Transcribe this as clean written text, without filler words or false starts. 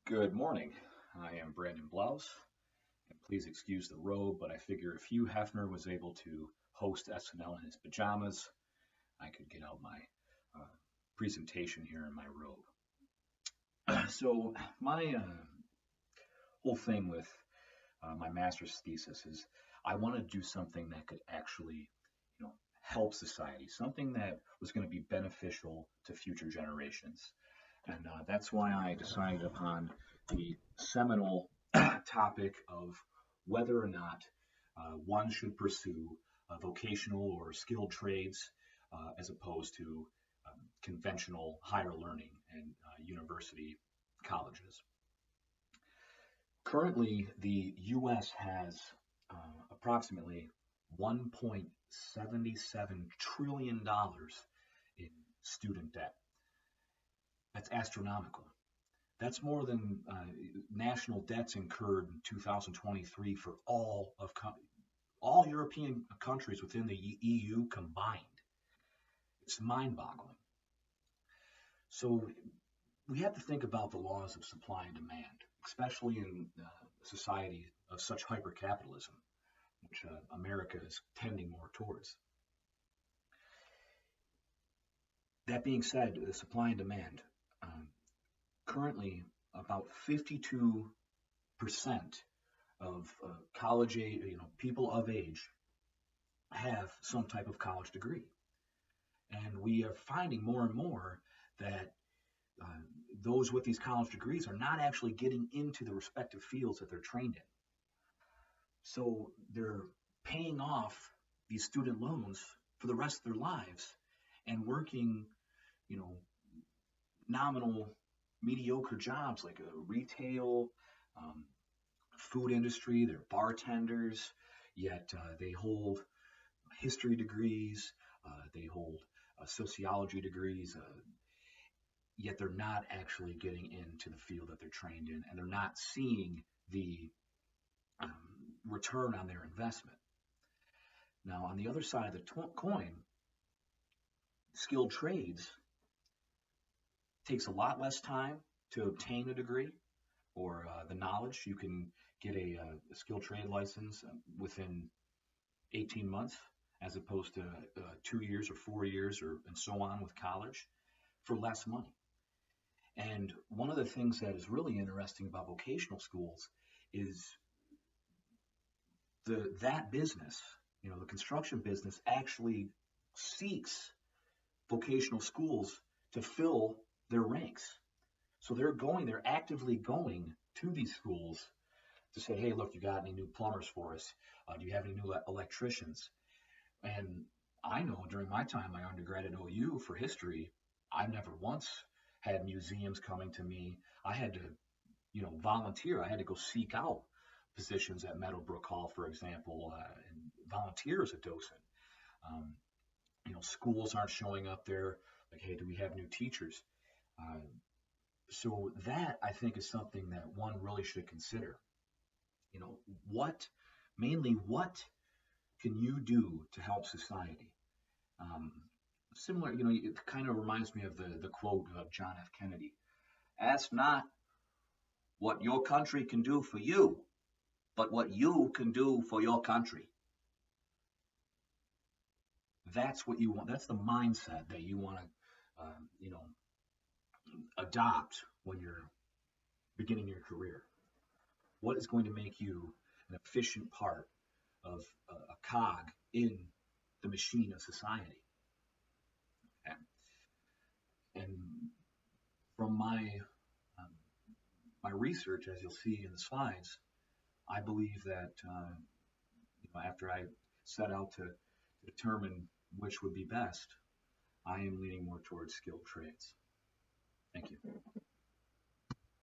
Good morning. I am Brandon Blouse, and please excuse the robe, but I figure if Hugh Hefner was able to host SNL in his pajamas, I could get out my uh, presentation here in my robe. So my whole thing with my master's thesis is I want to do something that could actually, help society, something that was going to be beneficial to future generations. And that's why I decided upon the seminal topic of whether or not one should pursue vocational or skilled trades as opposed to conventional higher learning and university colleges. Currently, the U.S. has approximately $1.77 trillion in student debt. That's astronomical. That's more than national debts incurred in 2023 for all European countries within the EU combined. It's mind-boggling. So we have to think about the laws of supply and demand, especially in a society of such hyper-capitalism, which America is tending more towards. That being said, the supply and demand, currently about 52% of college age, people of age have some type of college degree. And we are finding more and more that those with these college degrees are not actually getting into the respective fields that they're trained in. So they're paying off these student loans for the rest of their lives and working, nominal, mediocre jobs like a retail, food industry. They're bartenders, yet they hold history degrees, they hold sociology degrees, yet they're not actually getting into the field that they're trained in, and they're not seeing the return on their investment. Now, on the other side of the coin, skilled trades takes a lot less time to obtain a degree or the knowledge. You can get a skilled trade license within 18 months as opposed to 2 years or 4 years and so on with college for less money. And one of the things that is really interesting about vocational schools is that business, the construction business actually seeks vocational schools to fill their ranks. So they're actively going to these schools to say, hey, look, you got any new plumbers for us? Do you have any new electricians? And I know during my time, my undergrad at OU for history, I never once had museums coming to me. I had to, volunteer. I had to go seek out positions at Meadowbrook Hall, for example, and volunteer as a docent. Schools aren't showing up there like, hey, do we have new teachers? So that, I think, is something that one really should consider. What can you do to help society? Similar, it kind of reminds me of the quote of John F. Kennedy. Ask not what your country can do for you, but what you can do for your country. That's what you want. That's the mindset that you want to, adopt when you're beginning your career. What is going to make you an efficient part of a cog in the machine of society? And from my research, as you'll see in the slides, I believe that after I set out to determine which would be best, I am leaning more towards skilled trades. Thank you.